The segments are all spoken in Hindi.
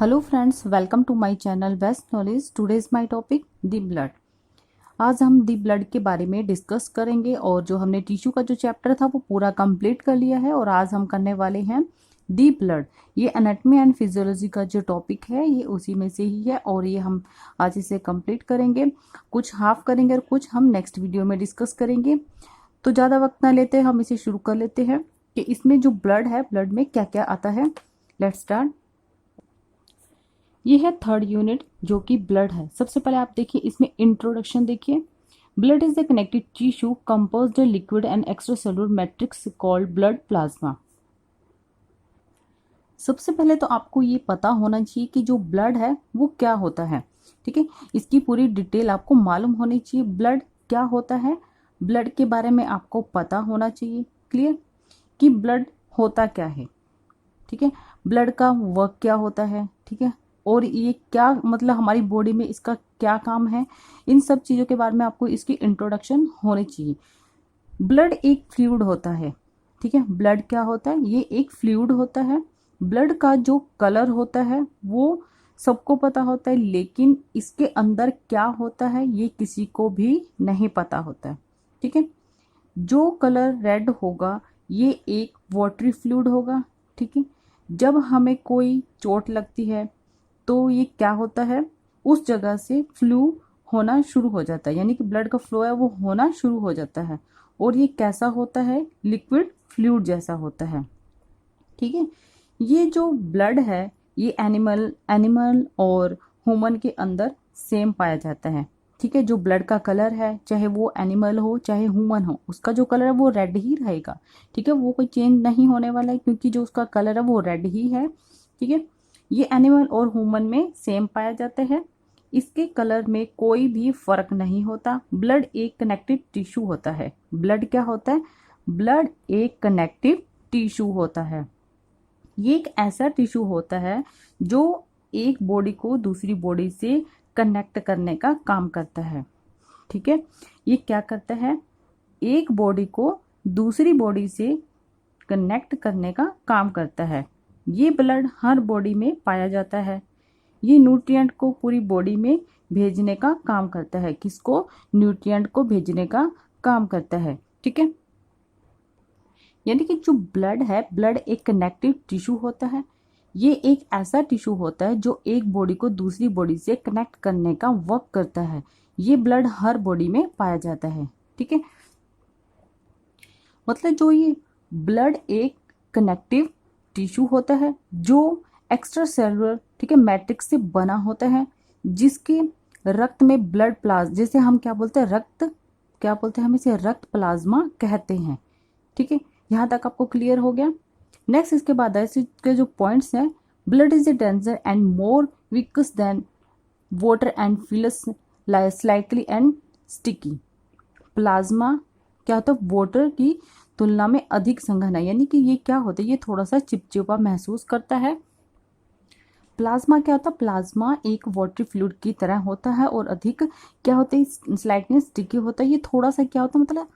Hello friends, welcome to my channel best knowledge. Today is my topic the blood. आज हम दी ब्लड के बारे में डिस्कस करेंगे और जो हमने टिश्यू का जो चैप्टर था वो पूरा कंप्लीट कर लिया है और आज हम करने वाले हैं दी ब्लड। ये एनाटॉमी एंड फिजियोलॉजी का जो टॉपिक है ये उसी में से ही है और ये हम आज इसे कंप्लीट करेंगे। कुछ हाफ करेंगे और कुछ हम नेक्स्ट वीडियो में डिस्कस करेंगे। तो ज़्यादा वक्त ना लेते हम इसे शुरू कर लेते हैं कि इसमें जो ब्लड है, ब्लड में क्या क्या आता है। Let's start. ये है थर्ड यूनिट जो कि ब्लड है। सबसे पहले आप देखिए इसमें इंट्रोडक्शन देखिए। Blood is the connective tissue composed liquid and extracellular matrix called blood plasma. सबसे पहले तो आपको ये पता होना चाहिए कि जो ब्लड है वो क्या होता है। ठीक है, इसकी पूरी डिटेल आपको मालूम होनी चाहिए। ब्लड क्या होता है, ब्लड के बारे में आपको पता होना चाहिए। क्लियर कि ब्लड होता क्या है। ठीक है, ब्लड का वर्क क्या होता है। ठीक है, और ये क्या मतलब हमारी बॉडी में इसका क्या काम है, इन सब चीज़ों के बारे में आपको इसकी इंट्रोडक्शन होनी चाहिए। ब्लड एक फ्लूइड होता है। ठीक है, ब्लड क्या होता है, ये एक फ्लूइड होता है। ब्लड का जो कलर होता है वो सबको पता होता है, लेकिन इसके अंदर क्या होता है ये किसी को भी नहीं पता होता है। ठीक है, जो कलर रेड होगा ये एक वाटरी फ्लूइड होगा। ठीक है, जब हमें कोई चोट लगती है तो ये क्या होता है, उस जगह से फ्लू होना शुरू हो जाता है, यानी कि ब्लड का फ्लो है वो होना शुरू हो जाता है। और ये कैसा होता है, लिक्विड फ्लूइड जैसा होता है। ठीक है, ये जो ब्लड है ये एनिमल और ह्यूमन के अंदर सेम पाया जाता है। ठीक है, जो ब्लड का कलर है चाहे वो एनिमल हो चाहे ह्यूमन हो, उसका जो कलर है वो रेड ही रहेगा। ठीक है, वो कोई चेंज नहीं होने वाला है क्योंकि जो उसका कलर है वो रेड ही है। ठीक है, ये एनिमल और ह्यूमन में सेम पाया जाता है। इसके कलर में कोई भी फर्क नहीं होता। ब्लड एक कनेक्टिव टिश्यू होता है। ब्लड क्या होता है, ब्लड एक कनेक्टिव टिश्यू होता है। ये एक ऐसा टिश्यू होता है जो एक बॉडी को दूसरी बॉडी से कनेक्ट करने का काम करता है। ठीक है, ये क्या करता है, एक बॉडी को दूसरी बॉडी से कनेक्ट करने का काम करता है। ये ब्लड हर बॉडी में पाया जाता है। ये न्यूट्रिएंट को पूरी बॉडी में भेजने का काम करता है। किसको, न्यूट्रिएंट को भेजने का काम करता है। ठीक है, यानी कि जो ब्लड है, ब्लड एक कनेक्टिव टिश्यू होता है। ये एक ऐसा टिश्यू होता है जो एक बॉडी को दूसरी बॉडी से कनेक्ट करने का वर्क करता है। ये ब्लड हर बॉडी में पाया जाता है। ठीक है, मतलब जो ये ब्लड एक कनेक्टिव टिश्यू होता है जो एक्स्ट्रा सेलुलर, ठीक है, मैट्रिक्स से बना होता है, जिसके रक्त में ब्लड प्लाज्मा, जैसे हम क्या बोलते हैं, रक्त क्या बोलते हैं, हम इसे रक्त प्लाज्मा कहते हैं। ठीक है, यहाँ तक आपको क्लियर हो गया। नेक्स्ट इसके बाद इसके जो पॉइंट्स हैं, blood is a denser and more viscous than water and feels slightly and sticky. Plasma क्या होता है, वाटर की तुलना में अधिक संघन है, यानी कि ये क्या होता है, ये थोड़ा सा चिपचिपा महसूस करता है। प्लाज्मा क्या होता है, प्लाज्मा एक वाटरी फ्लूइड की तरह होता है और अधिक क्या होता है, स्लाइटली स्टिकी होता है। ये थोड़ा सा क्या होता है, मतलब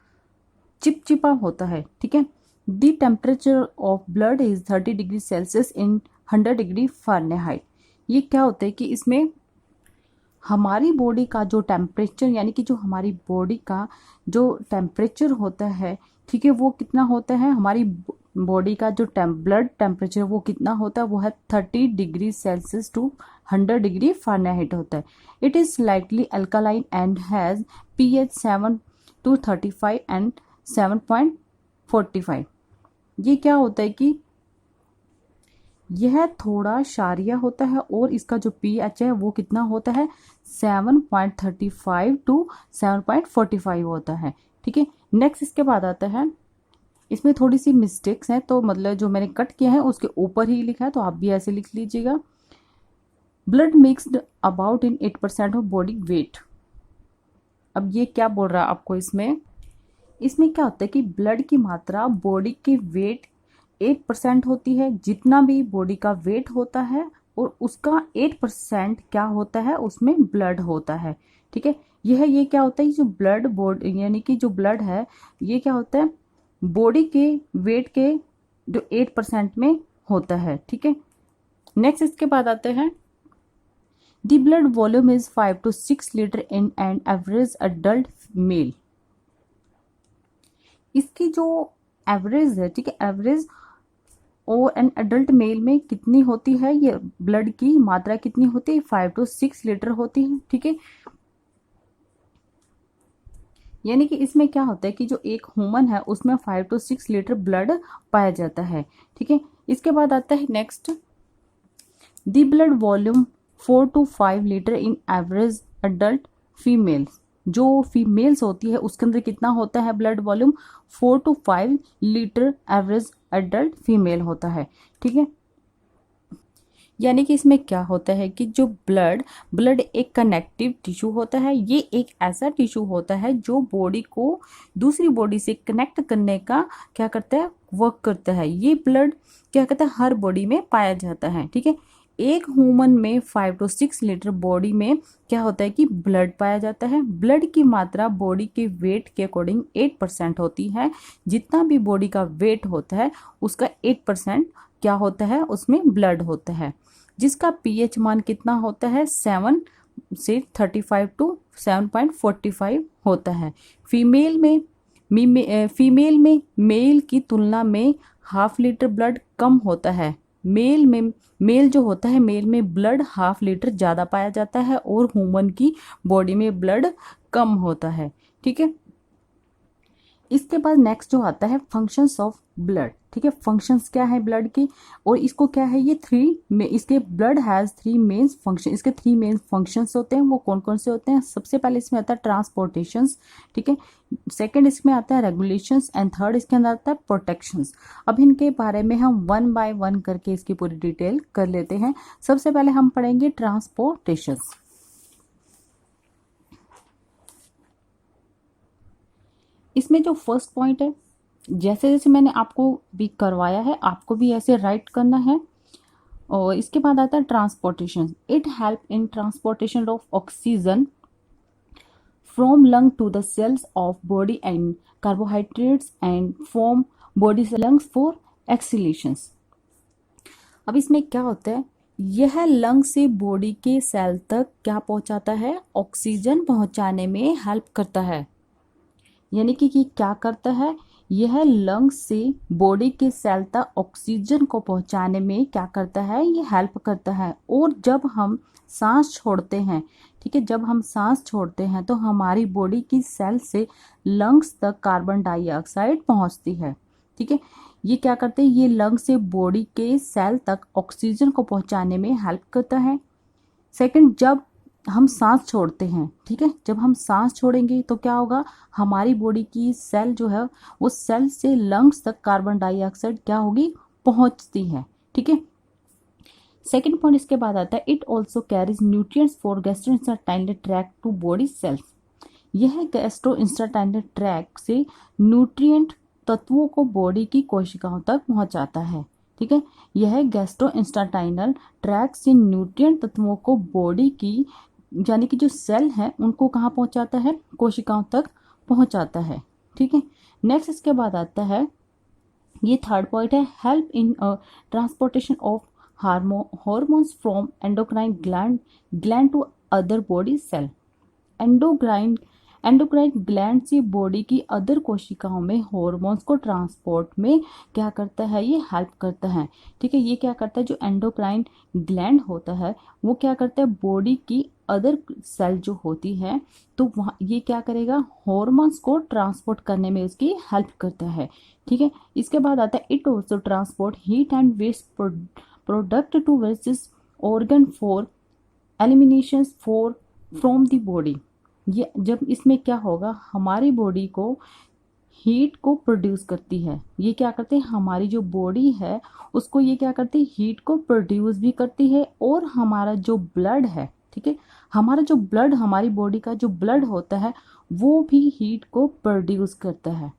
चिपचिपा होता है। ठीक है, the temperature of blood is 30 degree Celsius in 100 degree Fahrenheit. ये क्या होता है कि इसमें हमारी बॉडी का जो टेम्परेचर, यानी कि जो हमारी बॉडी का जो टेम्परेचर होता है, ठीक है, वो कितना होता है, हमारी बॉडी का जो ब्लड टेम्परेचर वो कितना होता है, वो है 30 degree Celsius to 100 degree Fahrenheit होता है। It is slightly alkaline and has pH 7 to 35 and 7.45। ये क्या होता है कि यह थोड़ा क्षारीय होता है और इसका जो pH है वो कितना होता है, 7.35 टू 7.45 होता है। ठीक है, नेक्स्ट इसके बाद आता है, इसमें थोड़ी सी मिस्टेक्स हैं, तो मतलब जो मैंने कट किया है उसके ऊपर ही लिखा है, तो आप भी ऐसे लिख लीजिएगा। Blood mixed about in 8% of body weight. अब ये क्या बोल रहा है आपको, इसमें क्या होता है कि ब्लड की मात्रा बॉडी के वेट 8% होती है। जितना भी बॉडी का वेट होता है और उसका 8% क्या होता है, उसमें ब्लड होता है। ठीक है, ये क्या होता है, जो ब्लड बॉडी, यानी कि जो ब्लड है ये क्या होता है, बॉडी के वेट के जो 8% में होता है। ठीक है, नेक्स्ट इसके बाद आते हैं the blood volume is 5 to 6 litre in an average adult mail. इसकी जो एवरेज है, ठीक है, एवरेज और एन अडल्ट मेल में कितनी होती है, ये ब्लड की मात्रा कितनी होती है, 5 to 6 लीटर होती है, ठीक है। यानी कि इसमें क्या होता है कि जो एक ह्यूमन है उसमें 5 to 6 लीटर ब्लड पाया जाता है, ठीक है। इसके बाद आता है next the blood volume 4 to 5 litre in average adult females. जो फीमेल्स होती है उसके अंदर कितना होता है blood volume, 4 to 5 litre average adult female होता है, ठीक है। यानी कि इसमें क्या होता है कि जो ब्लड एक कनेक्टिव टिश्यू होता है। ये एक ऐसा टिश्यू होता है जो बॉडी को दूसरी बॉडी से कनेक्ट करने का क्या करता है, वर्क करता है। ये ब्लड क्या करता है, हर बॉडी में पाया जाता है, ठीक है। एक ह्यूमन में 5 to 6 लीटर बॉडी में क्या होता है कि ब्लड पाया जाता है। ब्लड की मात्रा बॉडी के वेट के अकॉर्डिंग 8% होती है। जितना भी बॉडी का वेट होता है उसका 8% क्या होता है, उसमें ब्लड होता है। जिसका पीएच मान कितना होता है, 7 से 35 to 7.45 होता है। फीमेल में मेल की तुलना में हाफ लीटर ब्लड कम होता है। मेल जो होता है, मेल में ब्लड हाफ लीटर ज़्यादा पाया जाता है और ह्यूमन की बॉडी में ब्लड कम होता है, ठीक है। इसके बाद नेक्स्ट जो आता है फंक्शंस ऑफ ब्लड, ठीक है। फंक्शंस क्या है ब्लड की, और इसको क्या है, ये इसके ब्लड हैज़ 3 मेन फंक्शन। इसके 3 मेन फंक्शंस होते हैं। वो कौन कौन से होते हैं, सबसे पहले इसमें आता है ट्रांसपोर्टेशंस, ठीक है। सेकंड इसमें आता है रेगुलेशंस एंड थर्ड इसके अंदर आता है प्रोटेक्शंस। अब इनके बारे में हम 1 by 1 करके इसकी पूरी डिटेल कर लेते हैं। सबसे पहले हम पढ़ेंगे ट्रांसपोर्टेशंस। इसमें जो फर्स्ट पॉइंट है, जैसे जैसे मैंने आपको भी करवाया है आपको भी ऐसे राइट करना है। और इसके बाद आता है transportation. It help in transportation of oxygen from lung to the cells of body and carbohydrates and from body से लंग्स फॉर एक्सलेशंस। अब इसमें क्या होता है, यह लंग से बॉडी के सेल तक क्या पहुंचाता है, ऑक्सीजन पहुंचाने में हेल्प करता है। यानी कि क्या करता है, यह लंग से बॉडी के सेल तक ऑक्सीजन को पहुंचाने में क्या करता है, ये हेल्प करता है। और जब हम सांस छोड़ते हैं, ठीक है, जब हम सांस छोड़ते हैं तो हमारी बॉडी की सेल से लंग्स तक कार्बन डाइऑक्साइड पहुंचती है, ठीक है। ये क्या करते हैं, ये लंग से बॉडी के सेल तक ऑक्सीजन को पहुंचाने में हेल्प करता है। सेकंड, जब हम सांस छोड़ते हैं, ठीक है, जब हम सांस छोड़ेंगे तो क्या होगा, हमारी बॉडी की सेल जो है वो सेल से लंग्स तक कार्बन डाइऑक्साइड क्या होगी, पहुंचती है, ठीक है। सेकंड पॉइंट इसके बाद आता है it also carries nutrients for gastrointestinal tract to body cells. यह गैस्ट्रोइंटेस्टाइनल ट्रैक्ट से न्यूट्रिएंट तत्वों को बॉडी की कोशिकाओं तक पहुंचाता है, ठीक है। यह गैस्ट्रोइंटेस्टाइनल ट्रैक्ट से न्यूट्रिएंट तत्वों को बॉडी की यानी कि जो सेल है उनको कहाँ पहुंचाता है, कोशिकाओं तक पहुंचाता है, ठीक है। नेक्स्ट इसके बाद आता है, ये थर्ड पॉइंट है, help in transportation of hormones from endocrine gland to other body cell. Endocrine gland से बॉडी की अदर कोशिकाओं में हार्मोन्स को ट्रांसपोर्ट में क्या करता है, ये हेल्प करता है, ठीक है। ये क्या करता है, जो एंडोक्राइन ग्लैंड होता है वो क्या करता है, बॉडी की अदर सेल जो होती है तो वहाँ ये क्या करेगा, हार्मोन्स को ट्रांसपोर्ट करने में उसकी हेल्प करता है, ठीक है। इसके बाद आता है it also transport heat and waste product to various organ for elimination from the body. ये जब इसमें क्या होगा, हमारी बॉडी को हीट को प्रोड्यूस करती है। ये क्या करते हैं, हमारी जो बॉडी है उसको ये क्या करती है, हीट को प्रोड्यूस भी करती है। और हमारा जो ब्लड है, ठीक है, हमारा जो ब्लड, हमारी बॉडी का जो ब्लड होता है वो भी हीट को प्रोड्यूस करता है।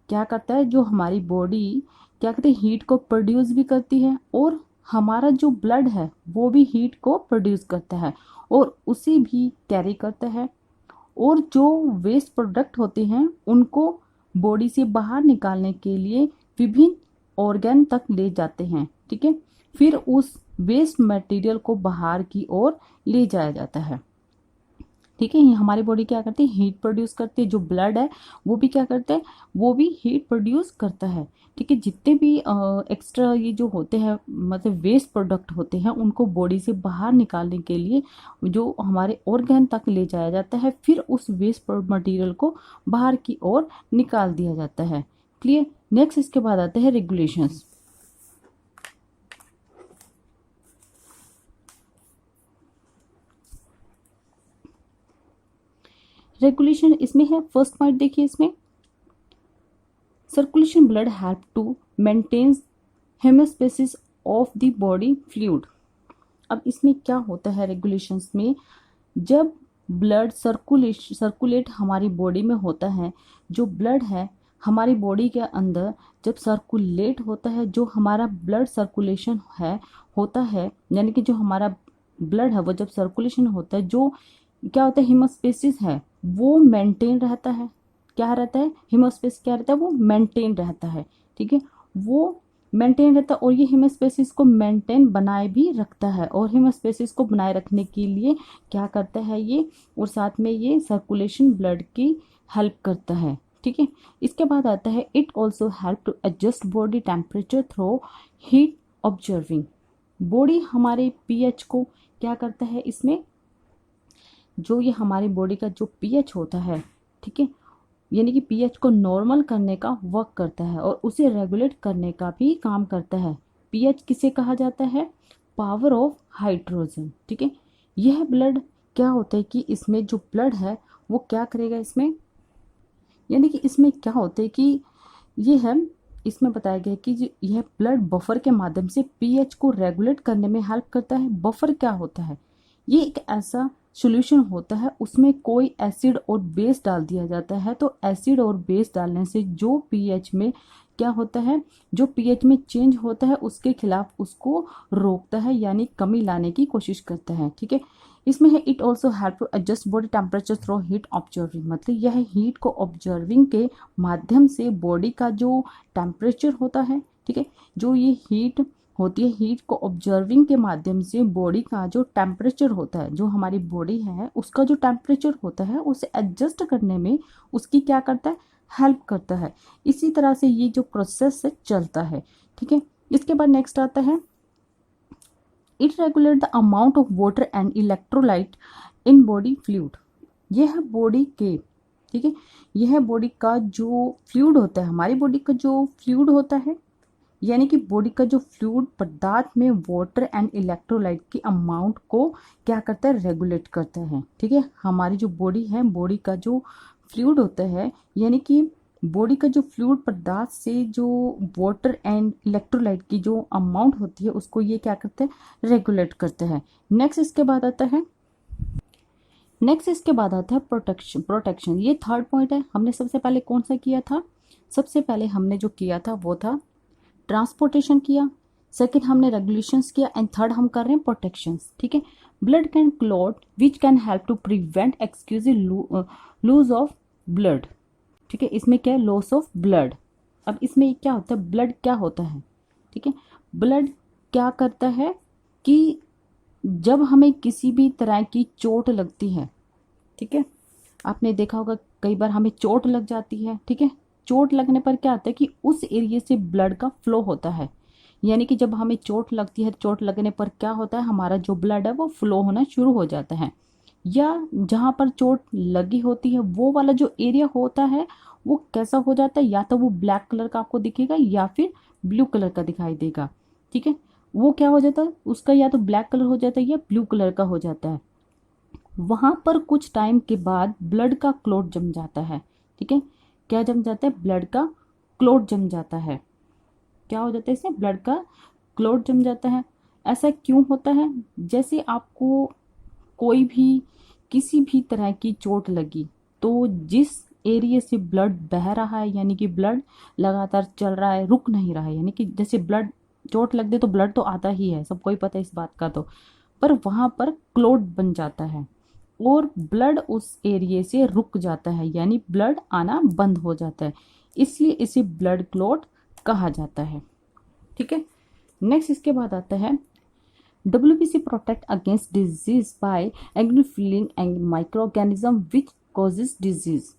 क्या करता है, जो हमारी बॉडी क्या करती है, हीट को प्रोड्यूस भी करती है और हमारा जो ब्लड है वो भी हीट को प्रोड्यूस करता है और उसे भी कैरी करता है। और जो वेस्ट प्रोडक्ट होते हैं उनको बॉडी से बाहर निकालने के लिए विभिन्न ऑर्गन तक ले जाते हैं, ठीक है। फिर उस वेस्ट मटेरियल को बाहर की ओर ले जाया जाता है। ठीक है, ये हमारी बॉडी क्या करती है, हीट प्रोड्यूस करती है। जो ब्लड है वो भी क्या करता है, वो भी हीट प्रोड्यूस करता है। ठीक है, जितने भी एक्स्ट्रा ये जो होते हैं मतलब वेस्ट प्रोडक्ट होते हैं उनको बॉडी से बाहर निकालने के लिए जो हमारे ऑर्गन तक ले जाया जाता है, फिर उस वेस्ट मटेरियल को बाहर की ओर निकाल दिया जाता है। क्लियर। नेक्स्ट इसके बाद आते हैं रेगुलेशंस। रेगुलेशन इसमें है, फर्स्ट पॉइंट देखिए इसमें, circulation blood help to maintain homeostasis of the body fluid. अब इसमें क्या होता है रेगुलेशंस में, जब ब्लड सर्कुलेट हमारी बॉडी में होता है, जो ब्लड है हमारी बॉडी के अंदर जब सर्कुलेट होता है, जो हमारा ब्लड सर्कुलेशन है होता है, यानी कि जो हमारा ब्लड है वो जब सर्कुलेशन होता है, जो क्या होता है हीमोस्टेसिस है वो मेंटेन रहता है। क्या रहता है, हीमोस्टेसिस क्या रहता है, वो मेंटेन रहता है। ठीक है, वो मेंटेन रहता है और ये हीमोस्टेसिस को मेंटेन बनाए भी रखता है, और हीमोस्टेसिस को बनाए रखने के लिए क्या करता है ये, और साथ में ये सर्कुलेशन ब्लड की हेल्प करता है। ठीक है, इसके बाद आता है it also help to adjust body temperature through heat observing. Body हमारे पीएच को क्या करता है, इसमें जो ये हमारी बॉडी का जो पीएच होता है, ठीक है, यानी कि पीएच को नॉर्मल करने का वर्क करता है और उसे रेगुलेट करने का भी काम करता है। पीएच किसे कहा जाता है, पावर ऑफ हाइड्रोजन। ठीक है, यह ब्लड क्या होता है कि इसमें जो ब्लड है वो क्या करेगा इसमें, यानी कि इसमें क्या होता है कि ये है, इसमें बताया गया है कि यह ब्लड बफर के माध्यम से पीएच को रेगुलेट करने में हेल्प करता है। बफर क्या होता है, ये एक ऐसा सॉल्यूशन होता है उसमें कोई एसिड और बेस डाल दिया जाता है, तो एसिड और बेस डालने से जो पीएच में क्या होता है, जो पीएच में चेंज होता है उसके खिलाफ उसको रोकता है, यानी कमी लाने की कोशिश करता है। ठीक है, इसमें है it also help to adjust body temperature through heat observing, मतलब यह हीट को ऑब्जर्विंग के माध्यम से बॉडी का जो टेम्परेचर होता है, ठीक है, जो ये हीट होती है, हीट को ऑब्जर्विंग के माध्यम से बॉडी का जो टेम्परेचर होता है, जो हमारी बॉडी है उसका जो टेम्परेचर होता है उसे एडजस्ट करने में उसकी क्या करता है, हेल्प करता है। इसी तरह से ये जो प्रोसेस है चलता है। ठीक है, इसके बाद नेक्स्ट आता है it regulate the amount of water and electrolyte in body fluid. यह बॉडी के, ठीक है, यह बॉडी का जो फ्लूइड होता है, हमारी बॉडी का जो फ्लूइड होता है, यानी कि बॉडी का जो फ्लूइड पदार्थ में वाटर एंड इलेक्ट्रोलाइट की अमाउंट को क्या करता है, रेगुलेट करता है। ठीक है, हमारी जो बॉडी है, बॉडी का जो फ्लूइड होता है, यानी कि बॉडी का जो फ्लूइड पदार्थ से जो वाटर एंड इलेक्ट्रोलाइट की जो अमाउंट होती है उसको ये क्या करते हैं, रेगुलेट करते हैं। नेक्स्ट इसके बाद आता है प्रोटेक्शन। प्रोटेक्शन ये थर्ड पॉइंट है। हमने सबसे पहले कौन सा किया था, सबसे पहले हमने जो किया था वो था ट्रांसपोर्टेशन किया, सेकंड हमने रेगुलेशंस किया, एंड थर्ड हम कर रहे हैं प्रोटेक्शंस। ठीक है, blood can clot which can help to prevent excessive loss of blood. ठीक है, इसमें क्या है, लॉस ऑफ ब्लड। अब इसमें क्या होता है, ब्लड क्या होता है, ठीक है, ब्लड क्या करता है कि जब हमें किसी भी तरह की चोट लगती है, ठीक है, आपने देखा होगा कई बार हमें चोट लग जाती है। ठीक है, चोट लगने पर क्या होता है कि उस एरिया से ब्लड का फ्लो होता है, यानी कि जब हमें चोट लगती है, चोट लगने पर क्या होता है, हमारा जो ब्लड है वो फ्लो होना शुरू हो जाता है। या जहाँ पर चोट लगी होती है वो वाला जो एरिया होता है वो कैसा हो जाता है, या तो वो ब्लैक कलर का आपको दिखेगा या फिर ब्लू कलर का दिखाई देगा। ठीक है, वो क्या हो जाता है, उसका या तो ब्लैक कलर हो जाता है या ब्लू कलर का हो जाता है। वहां पर कुछ टाइम के बाद ब्लड का क्लॉट जम जाता है। ठीक है, क्या जम जाता है, ब्लड का क्लॉट जम जाता है। क्या हो जाता है, इससे ब्लड का क्लॉट जम जाता है। ऐसा क्यों होता है, जैसे आपको कोई भी किसी भी तरह की चोट लगी तो जिस एरिया से ब्लड बह रहा है, यानी कि ब्लड लगातार चल रहा है, रुक नहीं रहा है, यानी कि जैसे ब्लड चोट लग दे तो ब्लड तो आता ही है, सबको ही पता है इस बात का, तो पर वहां पर क्लॉट बन जाता है और ब्लड उस एरिया से रुक जाता है, यानी ब्लड आना बंद हो जाता है, इसलिए इसे ब्लड क्लॉट कहा जाता है। ठीक है, नेक्स्ट इसके बाद आता है WBC protect against disease by agnophiline and microorganism which causes disease।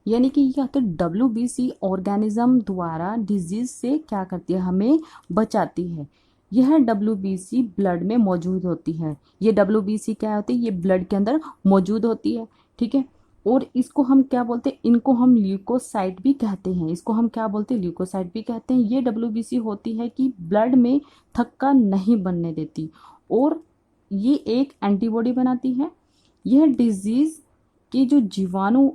यानी कि क्या होता है, WBC ऑर्गेनिज्म द्वारा डिजीज से क्या करती है, हमें बचाती है। यह WBC ब्लड में मौजूद होती है। ये WBC क्या होती है, ये ब्लड के अंदर मौजूद होती है, ठीक है। और इसको हम क्या बोलते हैं, इनको हम ल्यूकोसाइट भी कहते हैं। इसको हम क्या बोलते हैं, ल्यूकोसाइट भी कहते हैं। ये WBC होती है कि ब्लड में थक्का नहीं बनने देती और ये एक एंटीबॉडी बनाती है। यह डिजीज की जो जीवाणु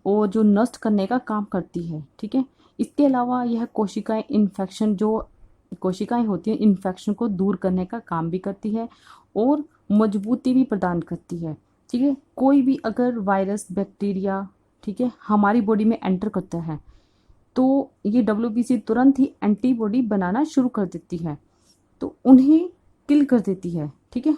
और जो नष्ट करने का काम करती है, ठीक है। इसके अलावा यह कोशिकाएं इन्फेक्शन, जो कोशिकाएं होती हैं, इन्फेक्शन को दूर करने का काम भी करती है और मजबूती भी प्रदान करती है, ठीक है। कोई भी अगर वायरस, बैक्टीरिया, ठीक है, हमारी बॉडी में एंटर करता है तो ये WBC तुरंत ही एंटीबॉडी बनाना शुरू कर देती है, तो उन्हें किल कर देती है, ठीक है।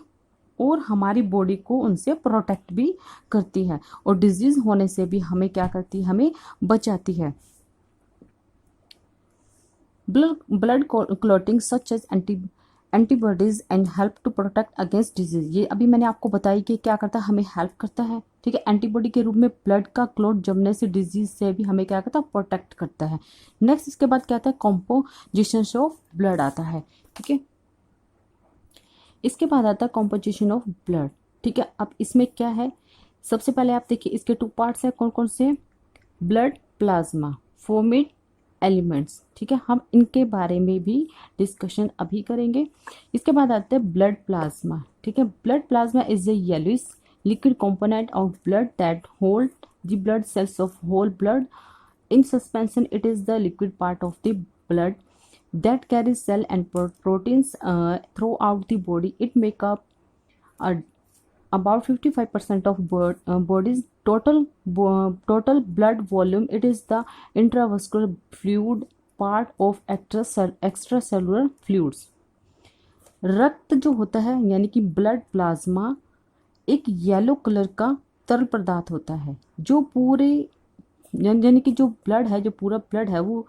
और हमारी बॉडी को उनसे प्रोटेक्ट भी करती है और डिजीज होने से भी हमें क्या करती है, हमें बचाती है। Blood clotting such as antibodies and help to protect against disease. ये अभी मैंने आपको बताई कि क्या करता है, हमें हेल्प करता है, ठीक है। एंटीबॉडी के रूप में ब्लड का क्लॉट जमने से डिजीज से भी हमें क्या करता है, प्रोटेक्ट करता है। नेक्स्ट इसके बाद क्या आता है, कॉम्पोजिशन ऑफ ब्लड आता है, ठीक है। इसके बाद आता है कॉम्पोजिशन ऑफ ब्लड, ठीक है। अब इसमें क्या है, सबसे पहले आप देखिए इसके 2 पार्ट्स हैं, कौन कौन से, ब्लड प्लाज्मा, फॉर्मेट एलिमेंट्स, ठीक है। हम इनके बारे में भी डिस्कशन अभी करेंगे। इसके बाद आता है ब्लड प्लाज्मा, ठीक है। Blood plasma is a yellowish liquid component of blood that hold the blood cells of whole blood in suspension. It is the liquid part of the blood that carries cell and proteins throughout the body. It make up about 55% of body's total blood volume. It is the intravascular fluid part of extracellular fluids. रक्त जो होता है यानी कि ब्लड प्लाज्मा एक येलो कलर का तरल पदार्थ होता है जो पूरे यानी कि जो ब्लड है, जो पूरा ब्लड है, वो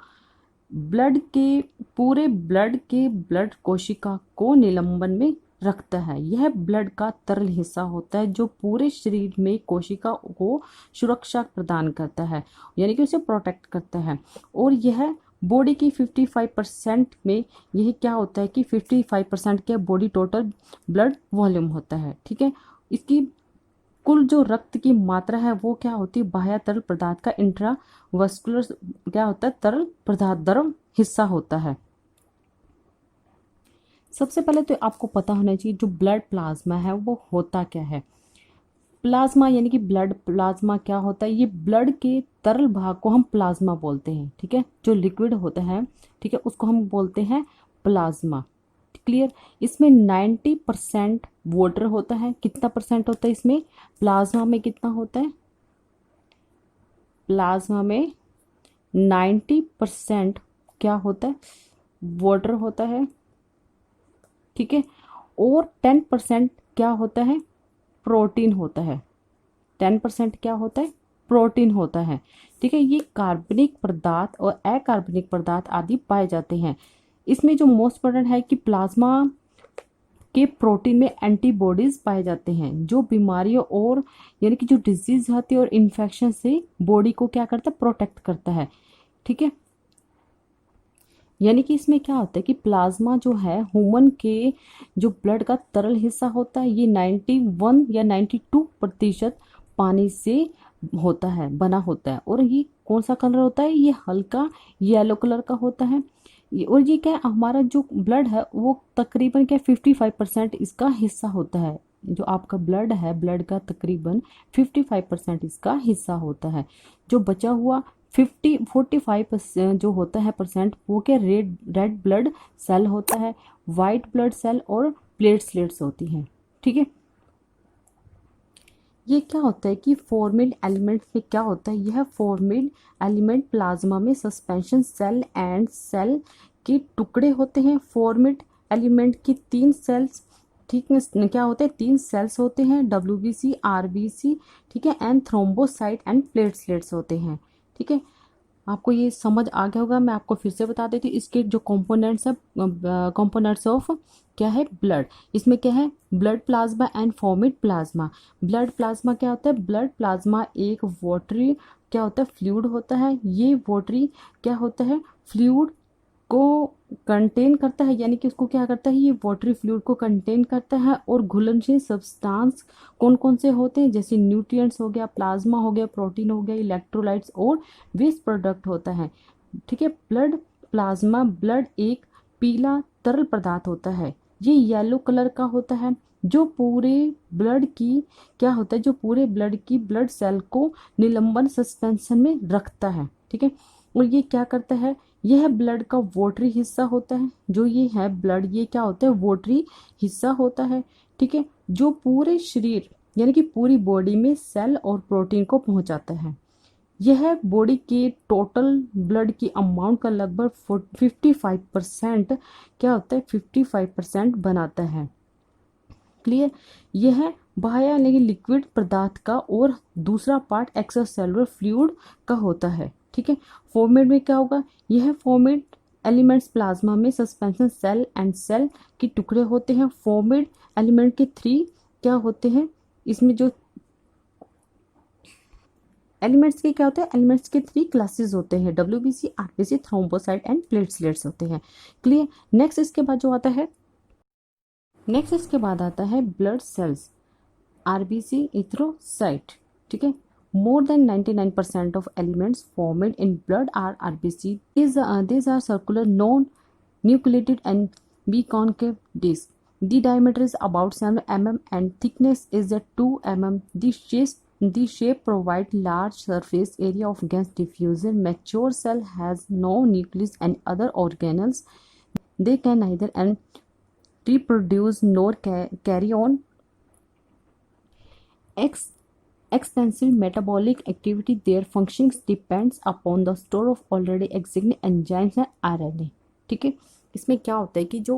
पूरे ब्लड कोशिका को निलंबन में रखता है। यह ब्लड का तरल हिस्सा होता है जो पूरे शरीर में कोशिका को सुरक्षा प्रदान करता है, यानी कि उसे प्रोटेक्ट करता है। और यह बॉडी की 55% में यह क्या होता है कि 55% के बॉडी टोटल ब्लड वॉल्यूम होता है, ठीक है। इसकी कुल जो रक्त की मात्रा है वो क्या होती है, बाह्य तरल पदार्थ का इंट्रावस्कुलर क्या होता है, तरल पदार्थ द्रव हिस्सा होता है। सबसे पहले तो आपको पता होना चाहिए जो ब्लड प्लाज्मा है वो होता क्या है। प्लाज्मा यानी कि ब्लड प्लाज्मा क्या होता है, ये ब्लड के तरल भाग को हम प्लाज्मा बोलते हैं, ठीक है। जो लिक्विड होता है, ठीक है, उसको हम बोलते हैं प्लाज्मा, क्लियर। इसमें 90% वाटर होता है। कितना परसेंट होता है इसमें, प्लाज्मा में कितना होता है, प्लाज्मा में 90% क्या होता है, वाटर होता है, ठीक है। और 10% क्या होता है, प्रोटीन होता है। 10% क्या होता है, प्रोटीन होता है, ठीक है। ये कार्बनिक पदार्थ और अकार्बनिक पदार्थ आदि पाए जाते हैं। इसमें जो मोस्ट इम्पोर्टेंट है कि प्लाज्मा के प्रोटीन में एंटीबॉडीज पाए जाते हैं जो बीमारियों और यानी कि जो डिजीज होती है और इन्फेक्शन से बॉडी को क्या करता है, प्रोटेक्ट करता है, ठीक है। यानी कि इसमें क्या होता है कि प्लाज्मा जो है ह्यूमन के जो ब्लड का तरल हिस्सा होता है, ये 91 या 92% पानी से होता है, बना होता है। और ये कौन सा कलर होता है, ये हल्का येलो कलर का होता है। और ये क्या है, हमारा जो ब्लड है वो तकरीबन क्या 55% इसका हिस्सा होता है। जो आपका ब्लड है, ब्लड का तकरीबन 55% इसका हिस्सा होता है। जो बचा हुआ 45% जो होता है परसेंट, वो क्या रेड ब्लड सेल होता है, वाइट ब्लड सेल और प्लेटलेट्स होती हैं, ठीक है। ये क्या होता है कि फॉर्मिड एलिमेंट में क्या होता है, यह फॉर्मिड एलिमेंट प्लाज्मा में सस्पेंशन सेल एंड सेल के टुकड़े होते हैं। फॉर्मिड एलिमेंट की 3 सेल्स, ठीक है, क्या होते हैं, 3 सेल्स होते हैं, WBC, RBC, ठीक है, एंड थ्रोम्बोसाइट एंड प्लेटलेट्स होते हैं, ठीक है। आपको ये समझ आ गया होगा। मैं आपको फिर से बता देती हूँ इसके जो कंपोनेंट्स है, कंपोनेंट्स ऑफ क्या है, ब्लड। इसमें क्या है, blood plasma and formed plasma. Blood plasma क्या होता है, ब्लड प्लाज्मा एक वाटरी क्या होता है, फ्लूइड होता है। ये वाटरी क्या होता है, फ्लूइड को कंटेन करता है, यानी कि उसको क्या करता है, ये वाटरी फ्लूइड को कंटेन करता है। और घुलनशील सब्सटेंस कौन कौन से होते हैं, जैसे न्यूट्रिएंट्स हो गया, प्लाज्मा हो गया, प्रोटीन हो गया, इलेक्ट्रोलाइट्स और वेस्ट प्रोडक्ट होता है। ठीक है, ब्लड प्लाज्मा, ब्लड एक पीला तरल पदार्थ होता है। ये येलो कलर का होता है, जो पूरे ब्लड की क्या होता है, जो पूरे ब्लड की ब्लड सेल को निलंबन सस्पेंशन में रखता है। ठीक है, और ये क्या करता है, यह ब्लड का वोटरी हिस्सा होता है। जो ये है ब्लड, ये क्या होता है, वोटरी हिस्सा होता है। ठीक है, जो पूरे शरीर यानी कि पूरी बॉडी में सेल और प्रोटीन को पहुंचाता है। यह बॉडी के टोटल ब्लड की अमाउंट का लगभग 55% क्या होता है, 55% बनाता है। क्लियर, यह बाह्य यानी लिक्विड पदार्थ का और दूसरा पार्ट एक्स्ट्रा सेलुलर फ्लूइड का होता है। ठीक है, फॉर्मेट में क्या होगा, यह फॉर्मेट एलिमेंट्स प्लाज्मा में सस्पेंशन सेल एंड सेल के टुकड़े होते हैं। फॉर्मेट एलिमेंट के 3 क्या होते हैं, इसमें जो एलिमेंट्स के क्या होते हैं, एलिमेंट्स के 3 क्लासेस होते हैं, WBC, RBC, thrombocyte and platelets होते हैं। क्लियर, नेक्स्ट इसके बाद जो आता है, नेक्स्ट इसके बाद आता है ब्लड सेल्स, आरबीसी, इथ्रोसाइट। ठीक है, more than 99% of elements formed in blood are RBC. These are circular, non-nucleated and biconcave disc. The diameter is about 7 mm and thickness is at 2 mm. The shape provides large surface area of gas diffusion. Mature cell has no nucleus and other organelles. They can neither reproduce nor carry on extensive metabolic activity. Their functions depends upon the store of already existing enzymes and RNA. ठीक है, इसमें क्या होता है कि जो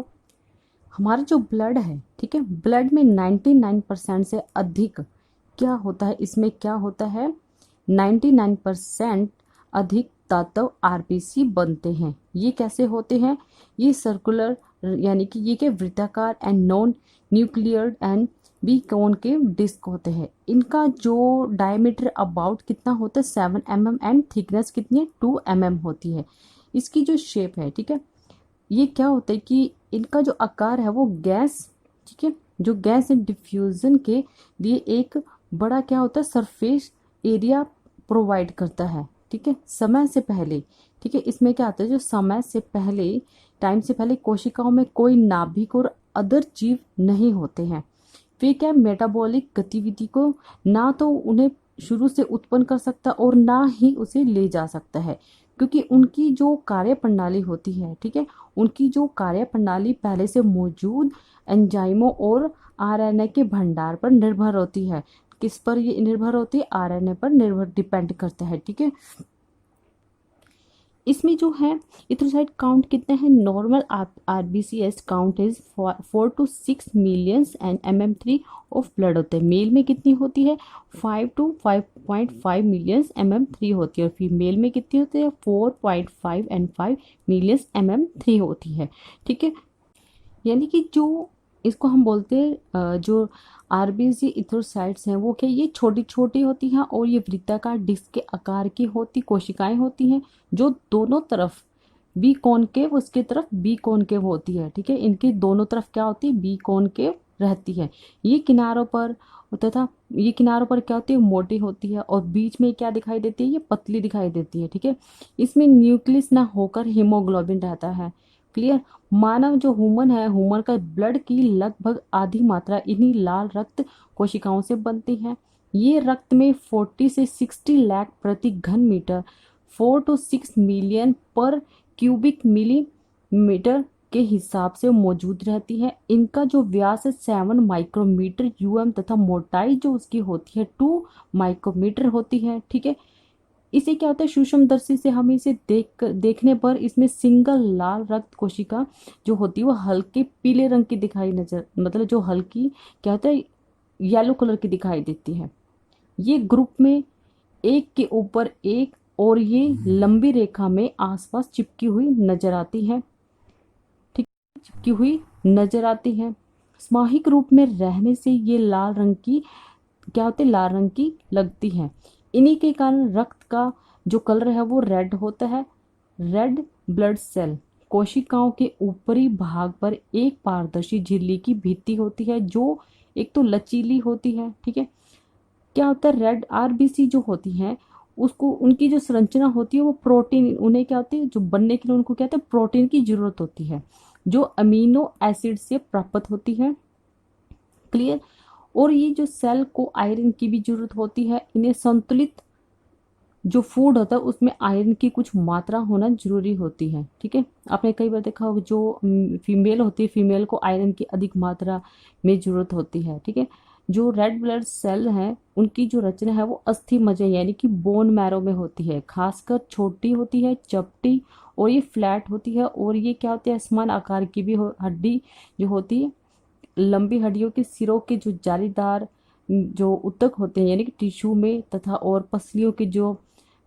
हमारा जो ब्लड है, ठीक है, ब्लड में 99% से अधिक क्या होता है, इसमें क्या होता है, 99% अधिक तत्व आरबीसी बनते हैं। ये कैसे होते हैं, ये सर्कुलर यानी कि ये के वृत्ताकार and non nuclear and biconcave disc होते हैं। इनका जो डायमीटर अबाउट कितना होता है, 7 mm एंड थिकनेस कितनी है, 2 mm होती है। इसकी जो शेप है, ठीक है, ये क्या होता है कि इनका जो आकार है वो गैस, ठीक है, जो गैस डिफ्यूजन के लिए एक बड़ा क्या होता है, सरफेस एरिया प्रोवाइड करता है। ठीक है, समय से पहले, ठीक है, इसमें क्या होता है, जो समय से पहले, टाइम से पहले कोशिकाओं में कोई नाभिक और अदर जीव नहीं होते हैं। वे क्या, मेटाबॉलिक गतिविधि को ना तो उन्हें शुरू से उत्पन्न कर सकता और ना ही उसे ले जा सकता है, क्योंकि उनकी जो कार्य प्रणाली होती है, ठीक है, उनकी जो कार्य प्रणाली पहले से मौजूद एंजाइमों और आरएनए के भंडार पर निर्भर होती है। किस पर ये निर्भर होती है, आरएनए पर निर्भर डिपेंड करता है। ठीक है, इसमें जो है इथ्रोसाइट काउंट कितने हैं, normal RBCs count is 4 to 6 millions and MM3 of blood होते हैं। मेल में कितनी होती है, 5 to 5.5 मिलियंस MM3 होती है, और फीमेल में कितनी होती है, 4.5 and 5 मिलियंस MM3 होती है। ठीक है, यानी कि जो इसको हम बोलते हैं जो आरबीसी इथ्रोसाइट्स हैं वो क्या, ये छोटी छोटी होती हैं और ये वृत्ताकार डिस्क के आकार की होती कोशिकाएं होती हैं, जो दोनों तरफ बी कॉनकेव, उसकी तरफ बी कॉनकेव होती है। ठीक है, इनकी दोनों तरफ क्या होती है, बी कॉनकेव रहती है। ये किनारों पर तथा ये किनारों पर क्या होती है, मोटी होती है, और बीच में क्या दिखाई देती है, ये पतली दिखाई देती है। ठीक है, इसमें न्यूक्लियस ना होकर हीमोग्लोबिन रहता है। क्लियर, मानव जो ह्यूमन है, ह्यूमन का ब्लड की लगभग आधी मात्रा इन्हीं लाल रक्त कोशिकाओं से बनती है। ये रक्त में 40 से 60 लाख प्रति घन मीटर, 4 to 6 मिलियन पर क्यूबिक मिलीमीटर के हिसाब से मौजूद रहती है। इनका जो व्यास है 7 माइक्रोमीटर यूएम तथा मोटाई जो उसकी होती है 2 माइक्रोमीटर होती है। ठीक है, इसे क्या होता है, सूक्ष्मदर्शी से हम इसे देखने पर इसमें सिंगल लाल रक्त कोशिका जो होती है वो हल्के पीले रंग की दिखाई नजर, मतलब जो हल्की क्या होता है, येलो कलर की दिखाई देती है। ये ग्रुप में एक के ऊपर एक और ये लंबी रेखा में आसपास चिपकी हुई नजर आती है, ठीक, चिपकी हुई नजर आती है। सामूहिक रूप में रहने से ये लाल रंग की क्या होती है, लाल रंग की लगती है। इन्हीं के कारण रक्त का जो कलर है वो रेड होता है। रेड ब्लड सेल कोशिकाओं के ऊपरी भाग पर एक पारदर्शी झिल्ली की भित्ति होती है जो एक तो लचीली होती है, ठीक है। क्या होता है, रेड आरबीसी जो होती हैं उसको, उनकी जो संरचना होती है वो प्रोटीन, उन्हें क्या होती है, जो बनने के लिए उनको क्या होता है, प्रोटीन की जरूरत होती है जो अमीनो एसिड से प्राप्त होती है। क्लियर। और ये जो सेल को आयरन की भी जरूरत होती है। इन्हें संतुलित जो फूड होता है उसमें आयरन की कुछ मात्रा होना जरूरी होती है, ठीक है। आपने कई बार देखा होगा जो फीमेल होती है, फीमेल को आयरन की अधिक मात्रा में जरूरत होती है, ठीक है। जो रेड ब्लड सेल हैं उनकी जो रचना है वो अस्थि मज्जा यानी कि बोन मैरो में होती है। खासकर छोटी होती है, चपटी, और ये फ्लैट होती है। और ये क्या होती है, समान आकार की भी हड्डी जो होती है। लंबी हड्डियों के सिरों के जो जालीदार जो ऊतक होते हैं यानी कि टिश्यू में, तथा और पसलियों की जो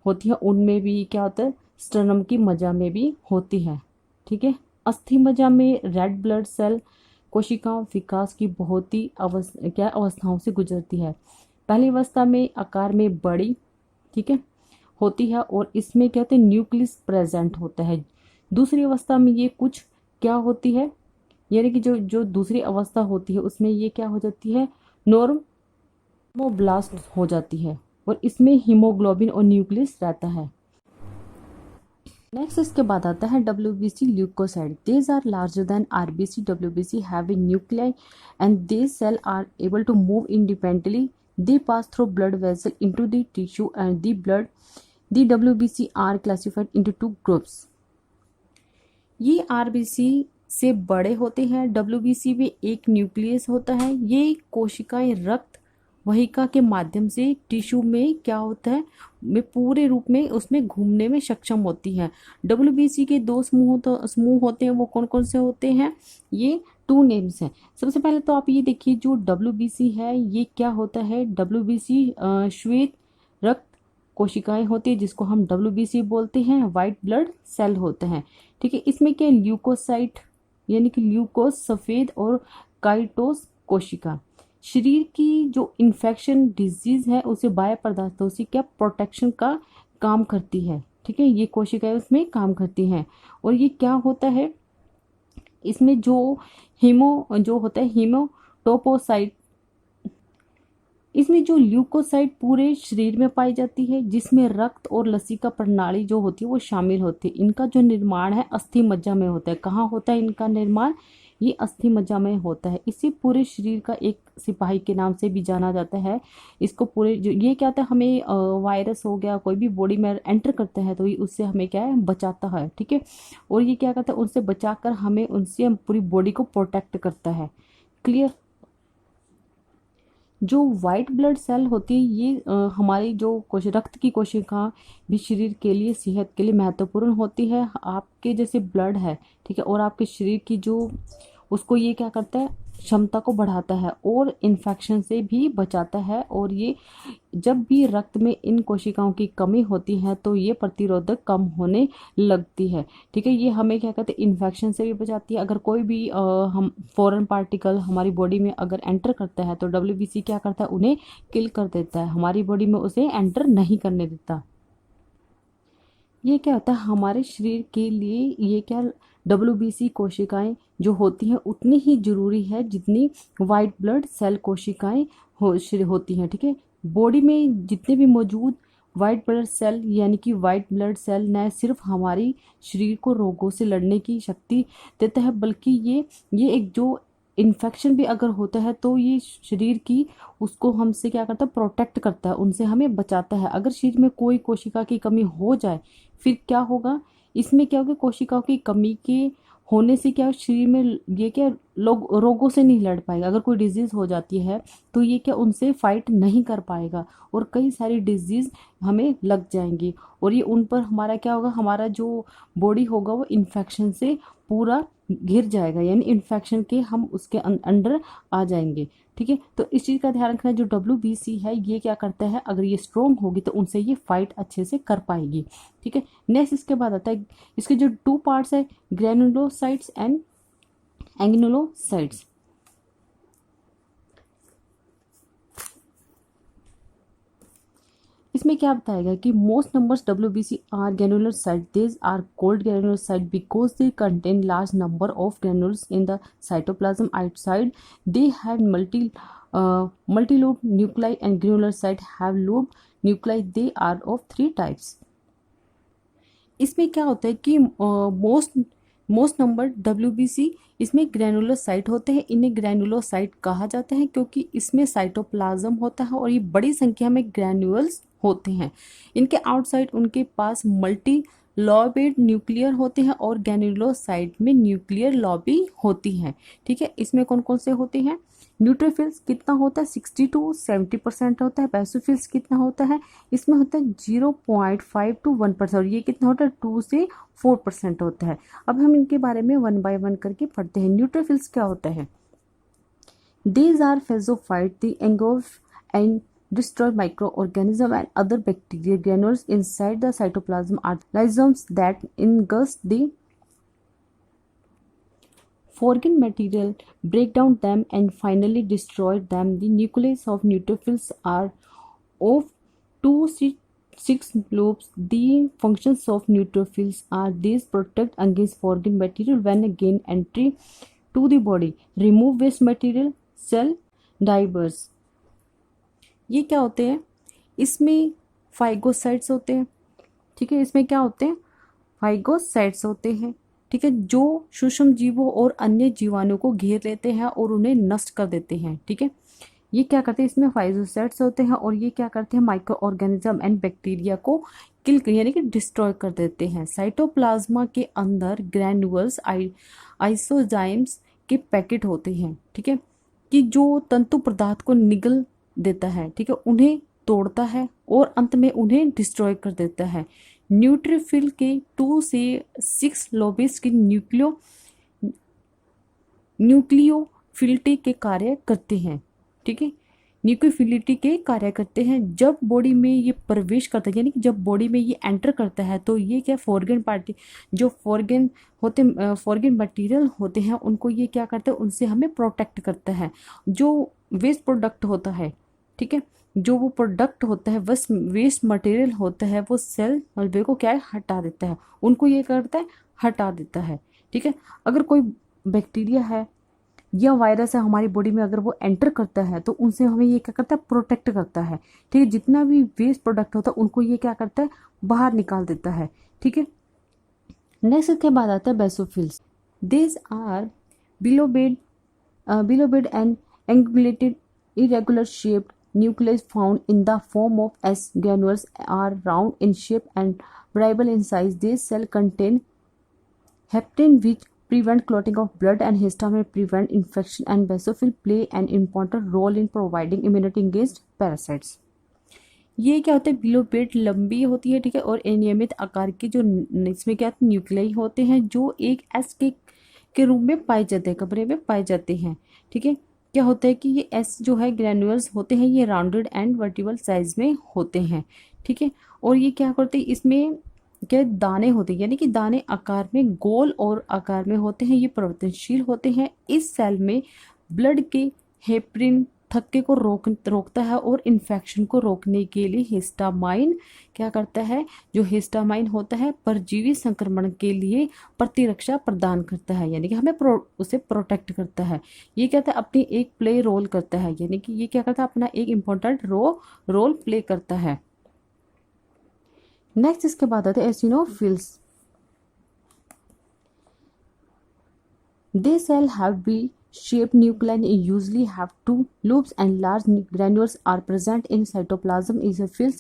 होती है उनमें भी क्या होता है, स्टर्नम की मज्जा में भी होती है, ठीक है। अस्थि मज्जा में रेड ब्लड सेल कोशिकाओं विकास की बहुत ही क्या अवस्थाओं से गुजरती है। पहली अवस्था में आकार में बड़ी, ठीक है, होती है और इसमें क्या होता है, न्यूक्लियस प्रेजेंट होता है। दूसरी अवस्था में ये कुछ क्या होती है, यानी कि जो जो दूसरी अवस्था होती है उसमें ये क्या हो जाती है, नॉर्मोब्लास्ट हो जाती है और इसमें हीमोग्लोबिन और न्यूक्लियस रहता है। नेक्स्ट इसके बाद आता है WBC leukocyte. These are larger than RBC. WBC have a nuclei and these cells are able to move independently. They pass through blood vessel into the tissue and the blood. The WBC are classified into two groups. ये RBC से बड़े होते हैं। WBC में एक न्यूक्लियस होता है। ये कोशिकाएं रक्त वाहिका के माध्यम से टिश्यू में क्या होता है, में पूरे रूप में उसमें घूमने में सक्षम होती है। WBC के दो समूह होते हैं। वो कौन कौन से होते हैं, ये 2 नेम्स हैं। सबसे पहले तो आप ये देखिए जो WBC है ये क्या होता है, WBC श्वेत रक्त कोशिकाएं होती है जिसको हम WBC बोलते हैं। वाइट ब्लड सेल होते हैं, ठीक है। इसमें क्या ल्यूकोसाइट यानी कि ल्यूकोस सफेद और काइटोस कोशिका शरीर की जो इन्फेक्शन डिजीज है उसे बाह्य पदार्थों से क्या प्रोटेक्शन का काम करती है, ठीक है। ये कोशिकाएं उसमें काम करती हैं। और ये क्या होता है, इसमें जो जो होता है हीमोटोपोसाइट, इसमें जो ल्यूकोसाइट पूरे शरीर में पाई जाती है जिसमें रक्त और लसिका प्रणाली जो होती है वो शामिल होती है। इनका जो निर्माण है अस्थि मज्जा में होता है। कहाँ होता है इनका निर्माण, ये अस्थि मज्जा में होता है। इसे पूरे शरीर का एक सिपाही के नाम से भी जाना जाता है। इसको पूरे जो ये क्या होता है, हमें वायरस हो गया कोई भी बॉडी में एंटर करता है तो ये उससे हमें क्या है बचाता है, ठीक है। और ये क्या करता है, उनसे बचाकर हमें उनसे पूरी बॉडी को प्रोटेक्ट करता है। क्लियर। जो वाइट ब्लड सेल होती है ये हमारी जो रक्त की कोशिका भी शरीर के लिए, सेहत के लिए महत्वपूर्ण होती है। आपके जैसे ब्लड है, ठीक है, और आपके शरीर की जो उसको ये क्या करता है, क्षमता को बढ़ाता है और इन्फेक्शन से भी बचाता है। और ये जब भी रक्त में इन कोशिकाओं की कमी होती है तो ये प्रतिरोधक कम होने लगती है, ठीक है। ये हमें क्या कहते हैं, इन्फेक्शन से भी बचाती है। अगर कोई भी हम फॉरेन पार्टिकल हमारी बॉडी में अगर एंटर करता है तो WBC क्या करता है, उन्हें किल कर देता है, हमारी बॉडी में उसे एंटर नहीं करने देता। ये क्या होता है हमारे शरीर के लिए, ये क्या WBC कोशिकाएं जो होती हैं उतनी ही जरूरी है जितनी वाइट ब्लड सेल कोशिकाएं होती हैं, ठीक है। बॉडी में जितने भी मौजूद वाइट ब्लड सेल यानी कि वाइट ब्लड सेल न सिर्फ हमारी शरीर को रोगों से लड़ने की शक्ति देता है बल्कि ये एक जो इन्फेक्शन भी अगर होता है तो ये शरीर की उसको हमसे क्या करता है, प्रोटेक्ट करता है, उनसे हमें बचाता है। अगर शरीर में कोई कोशिका की कमी हो जाए फिर क्या होगा, इसमें क्या होगा, कोशिकाओं की कमी के होने से क्या शरीर में ये क्या लोग रोगों से नहीं लड़ पाएगा। अगर कोई डिजीज हो जाती है तो ये क्या उनसे फाइट नहीं कर पाएगा और कई सारी डिजीज हमें लग जाएंगी और ये उन पर हमारा क्या होगा, हमारा जो बॉडी होगा वो इन्फेक्शन से पूरा घिर जाएगा, यानी इन्फेक्शन के हम उसके अंडर आ जाएंगे। ठीक है, तो इस चीज़ का ध्यान रखना। जो WBC है ये क्या करता है, अगर ये स्ट्रोंग होगी तो उनसे ये फाइट अच्छे से कर पाएगी। ठीक है, नेक्स्ट इसके बाद आता है इसके जो 2 पार्ट्स है, ग्रेनुलोसाइट्स एंड एग्नुलोसाइट्स। इसमें क्या बताएगा कि most numbers WBC are granulocyte, these are called granulocyte because they contain large number of granules in the cytoplasm outside, they have multi-lobe nuclei and granular site have lobe nuclei, they are of 3 types। इसमें क्या होता है कि मोस्ट नंबर WBC इसमें ग्रैनुलर साइट होते हैं, इन्हें ग्रैनुलोसाइट कहा जाता है क्योंकि इसमें साइटोप्लाज्म होता है और ये बड़ी संख्या में ग्रैन्यूल्स होते हैं। इनके आउटसाइड उनके पास मल्टी लॉबेड न्यूक्लियर होते हैं और ग्रैनुलोसाइट में न्यूक्लियर लॉबी होती है। ठीक है, इसमें कौन कौन से होते हैं, न्यूट्रोफिल्स कितना होता है 60 to 70% होता है। बेसोफिल्स कितना होता है, इसमें होता है 0.5 to 1%, और ये कितना होता है 2 से 4% होता है। अब हम इनके बारे में 1 by 1 करके पढ़ते हैं। न्यूट्रोफिल्स क्या होता है, these are phagocytes, they engulf and destroy microorganisms and other bacteria. Granules inside the cytoplasm are lysosomes that engulf the foreign material, break down them and finally destroy them. The nucleus of neutrophils are of 2 to 6 lobes. The functions of neutrophils are these: protect against foreign material when gain entry to the body, remove waste material, cell dividers। ये क्या होते हैं, इसमें फाइगोसाइट्स होते हैं। ठीक है, इसमें क्या होते हैं, फाइगोसाइट्स होते हैं। ठीक है, जो सूक्ष्म जीवों और अन्य जीवाणु को घेर लेते हैं और उन्हें नष्ट कर देते हैं। ठीक है, ये क्या करते हैं, इसमें फाइगोसाइट्स होते हैं और ये क्या करते हैं, माइक्रो ऑर्गेनिज्म एंड बैक्टीरिया को किल यानी कि डिस्ट्रॉय कर देते हैं। साइटोप्लाज्मा के अंदर ग्रैन्युअल्स आइसोजाइम्स के पैकेट होते हैं। ठीक है, कि जो तंतु पदार्थ को निगल देता है, ठीक है, उन्हें तोड़ता है और अंत में उन्हें डिस्ट्रॉय कर देता है। न्यूट्रोफिल के 2 से 6 लोबेस की न्यूक्लियोफिलिटी के कार्य करते हैं। ठीक है, न्यूक्लियोफिलिटी के कार्य करते हैं। जब बॉडी में ये प्रवेश करता है, यानी कि जब बॉडी में ये एंटर करता है तो ये क्या फॉरगेन पार्टी जो फॉरगेन मटेरियल होते हैं उनको ये क्या करता है, उनसे हमें प्रोटेक्ट करता है। जो वेस्ट प्रोडक्ट होता है, ठीक है, जो वो प्रोडक्ट होता है वेस्ट मटेरियल होता है, वो सेल मलबे को क्या है, हटा देता है, उनको ये करता है, हटा देता है। ठीक है, अगर कोई बैक्टीरिया है या वायरस है हमारी बॉडी में, अगर वो एंटर करता है तो उनसे हमें ये क्या करता है, प्रोटेक्ट करता है। ठीक है, जितना भी वेस्ट प्रोडक्ट होता है उनको ये क्या करता है, बाहर निकाल देता है। ठीक है, नेक्स्ट इसके बाद आता है basophils. This are bilobed and angulated irregular shaped nuclei found in the form of S granules, are round in shape and variable in size. These cells contain heparin which prevent clotting of blood and histamine prevent infection, and basophil play an important role in providing immunity against parasites। ये क्या होता है, बिलोबेड लंबी होती है। ठीक है, और अनियमित आकार के जो इसमें क्या न्यूक्लियाई होते हैं जो एक एस के रूप में पाए जाते हैं, कमरे में पाए जाते हैं। ठीक है, क्या होता है कि ये एस जो है ग्रैन्युअल्स होते हैं, ये राउंडेड एंड वर्टिकल साइज में होते हैं। ठीक है, और ये क्या करते हैं, इसमें क्या दाने होते हैं, यानी कि दाने आकार में गोल और आकार में होते हैं, ये परिवर्तनशील होते हैं। इस सेल में ब्लड के हेपरिन थक्के को रोकता है और इन्फेक्शन को रोकने के लिए हिस्टामाइन क्या करता है, जो हिस्टामाइन होता है परजीवी संक्रमण के लिए प्रतिरक्षा प्रदान करता है, यानी कि हमें उसे प्रोटेक्ट करता है। ये क्या है, अपनी एक प्ले रोल करता है, यानी कि ये क्या करता है, अपना एक इम्पोर्टेंट रोल प्ले करता है। नेक्स्ट इसके बाद आते हैं eosinophils. They cell have bi shaped nuclei usually have 2 lobes and large granules are present in cytoplasm. Eosinophils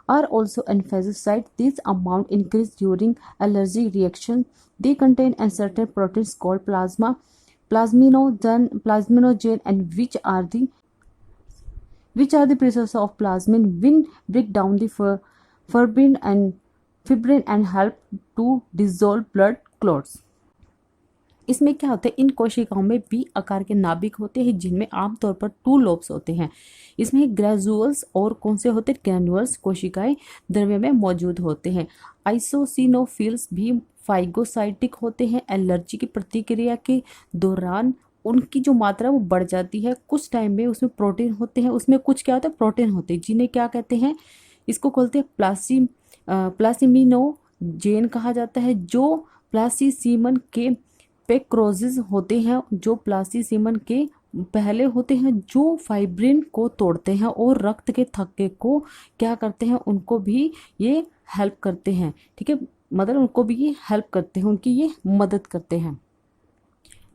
are also phagocytes. These amount increase during allergy reaction. They contain certain proteins called plasminogen, and which are the precursors of plasmin, when break down the fibrin and help to dissolve blood clots। इसमें क्या होता है, इन कोशिकाओं में बी आकार के नाभिक होते हैं जिनमें आमतौर पर 2 लोब्स होते हैं। इसमें ग्रेजुअल्स और कौन से होते हैं, ग्रैन्युअल्स कोशिकाएं द्रव्य में मौजूद होते हैं। आइसोसिनोफिल्स भी फाइगोसाइटिक होते हैं। एलर्जी की प्रतिक्रिया के दौरान उनकी जो मात्रा वो बढ़ जाती है। कुछ टाइम में उसमें प्रोटीन होते हैं, उसमें कुछ क्या होता है, प्रोटीन होते हैं जिन्हें क्या कहते हैं, इसको कहते हैं प्लासिमिनोजेन कहा जाता है, जो प्लासीसीमन के पेक्रोजिस होते हैं, जो प्लासीसीमन के पहले होते हैं, जो फाइब्रिन को तोड़ते हैं और रक्त के थक्के को क्या करते हैं, उनको भी ये हेल्प करते हैं। ठीक है, मतलब उनको भी ये हेल्प करते हैं, उनकी ये मदद करते हैं।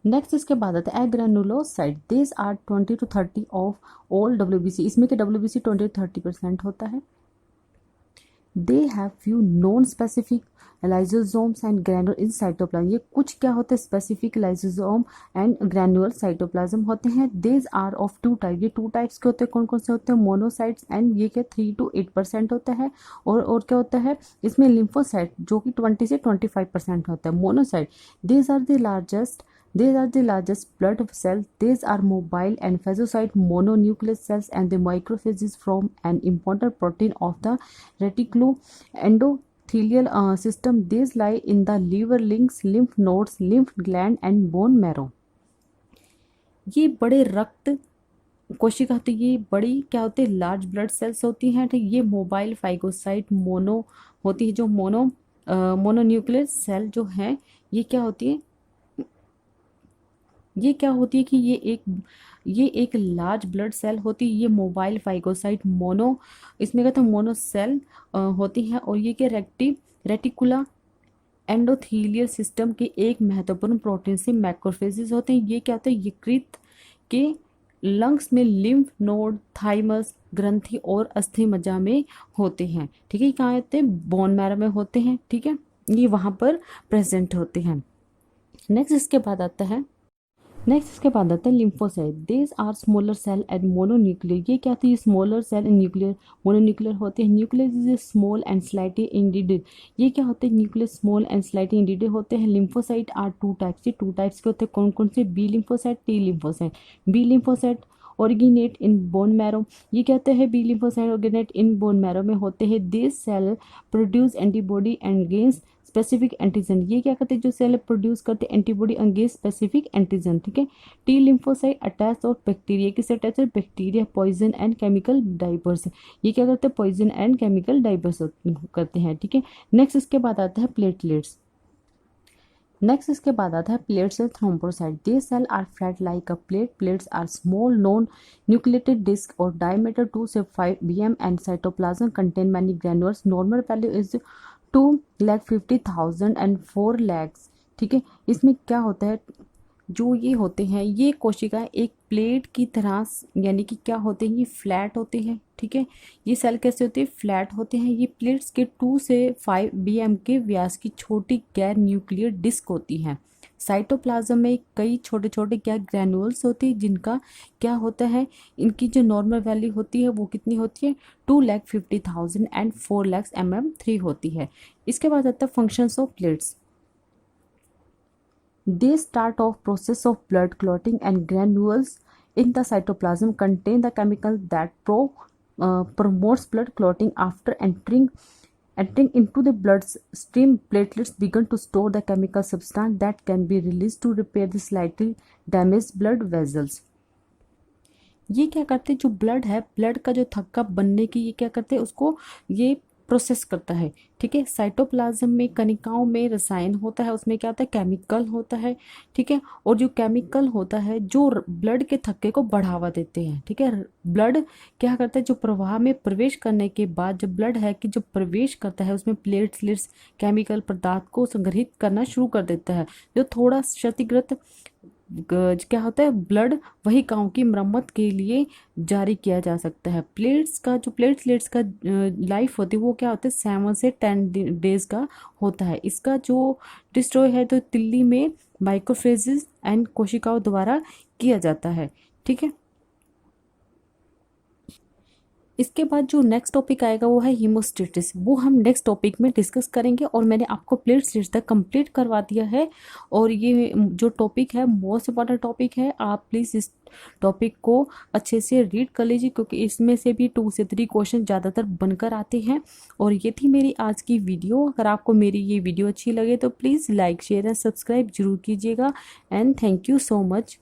नेक्स्ट इसके बाद आता है agranulocyte. This are 20 to 30 of all WBC. इसमें कि डब्ल्यूबीसी 20 to 30% होता है। They have few non specific lysosomes and granule in cytoplasm. ये कुछ क्या होते हैं, specific lysosome and granule cytoplasm होते हैं। These are of 2 type. ये 2 टाइप्स के होते हैं। कौन कौन से होते हैं, मोनोसाइट्स एंड ये क्या 3 to 8% होता है। और क्या होता है इसमें, लिम्फोसाइट जो कि 20 से 25% होता है। Monocyte, these are the largest blood cells. These are mobile and phagocyte mononuclear cells, and the macrophages form an important protein of the reticuloendothelial system. These lie in the liver, lungs, lymph nodes, lymph gland, and bone marrow. ये बड़े रक्त कोशिका होती है, ये बड़ी क्या होती है, लार्ज ब्लड सेल्स होती हैं। ठीक, ये मोबाइल फाइगोसाइट मोनो होती है, जो मोनोन्यूक्लियर सेल जो है, ये क्या होती है, ये क्या होती है कि ये एक लार्ज ब्लड सेल होती है। ये मोबाइल फाइगोसाइट इसमें कहते हैं मोनो सेल होती है। और ये क्या रेटिकुला एंडोथीलियल सिस्टम के एक महत्वपूर्ण प्रोटीन से मैक्रोफेजेस होते हैं। ये क्या होते हैं, यकृत के लंग्स में, लिम्फ नोड, थाइमस ग्रंथि और अस्थि मज्जा में होते हैं। ठीक है, कहाँ होते हैं, बोन मैरो में होते हैं। ठीक है, ये वहाँ पर प्रेजेंट होते हैं। नेक्स्ट इसके बाद आता है lymphocyte. This are smaller cell and mononuclear. ये क्या होती है, smaller cell and nuclear mononuclear होते हैं। Nucleus is small and slightly indented. ये क्या होते हैं, nucleus small and slightly indented होते हैं। Lymphocyte are 2 types. ये 2 टाइप्स के होते हैं। कौन कौन से, B lymphocyte, T lymphocyte. B lymphocyte originate in bone marrow. ये कहते हैं B lymphocyte originate in bone marrow में होते हैं। This cell produce antibody against specific antigen. ये क्या करते हैं, जो सेल प्रोड्यूस करते हैं एंटीबॉडी अगेंस्ट स्पेसिफिक एंटीजन। ठीक है, टी लिम्फोसाइट अटैच और बैक्टीरिया किसे अटैच है, bacteria poison and chemical diverse. ये क्या करते हैं, पॉइजन एंड केमिकल डाइवर्स करते हैं। ठीक है, नेक्स्ट इसके बाद आता है platelets. Plates and thrombocyte. They cell are flat like a plate. Plates are small non nucleated disc और डायमीटर 2 से 5 bm and cytoplasm contain many granules. Normal value is 2,50,000 and 4 lakhs। ठीक है, इसमें क्या होता है, जो ये होते हैं, ये कोशिकाएं एक प्लेट की तरह, यानी कि क्या होते हैं, ये फ्लैट होते हैं। ठीक है, ये सेल कैसे होते हैं, फ्लैट होते हैं। ये प्लेट्स के 2 से 5 bm के व्यास की छोटी गैर न्यूक्लियर डिस्क होती हैं। साइटोप्लाज्म में कई छोटे छोटे क्या ग्रैन्युल्स होते हैं, जिनका क्या होता है, इनकी जो नॉर्मल वैल्यू होती है वो कितनी होती है, 2,50,000 एंड 4 lakhs mm3 होती है। इसके बाद आता है functions of plates. They start off process of blood clotting, and granules in the cytoplasm contain the chemical that promotes blood clotting. After entering into the bloodstream, platelets begin to store the chemical substance that can be released to repair the slightly damaged blood vessels. ये क्या करते हैं, जो ब्लड है, ब्लड का जो थक्का बनने की, ये क्या करते हैं, उसको ये प्रोसेस करता है। ठीक है, साइटोप्लाज्म में कणिकाओं में रसायन होता है, उसमें क्या होता है, केमिकल होता है। ठीक है, और जो केमिकल होता है जो ब्लड के थक्के को बढ़ावा देते हैं। ठीक है, ब्लड क्या करता है, जो प्रवाह में प्रवेश करने के बाद जब ब्लड है कि जो प्रवेश करता है, उसमें प्लेटलेट्स केमिकल पदार्थ को संग्रहित करना शुरू कर देता है। जो थोड़ा क्षतिग्रस्त क्या होता है, ब्लड वही कामों की मरम्मत के लिए जारी किया जा सकता है। प्लेटलेट्स का लाइफ होती है वो क्या होता है, 7 से 10 डेज का होता है। इसका जो डिस्ट्रॉय है तो तिल्ली में माइक्रोफेजेस एंड कोशिकाओं द्वारा किया जाता है। ठीक है, इसके बाद जो नेक्स्ट टॉपिक आएगा वो है हीमोस्टेसिस, वो हम नेक्स्ट टॉपिक में डिस्कस करेंगे। और मैंने आपको प्लेलिस्ट तक कंप्लीट करवा दिया है, और ये जो टॉपिक है मोस्ट इंपॉर्टेंट टॉपिक है। आप प्लीज़ इस टॉपिक को अच्छे से रीड कर लीजिए, क्योंकि इसमें से भी 2 से 3 क्वेश्चन ज़्यादातर बनकर आते हैं। और ये थी मेरी आज की वीडियो। अगर आपको मेरी ये वीडियो अच्छी लगे तो please like share and subscribe जरूर कीजिएगा। And thank you so much.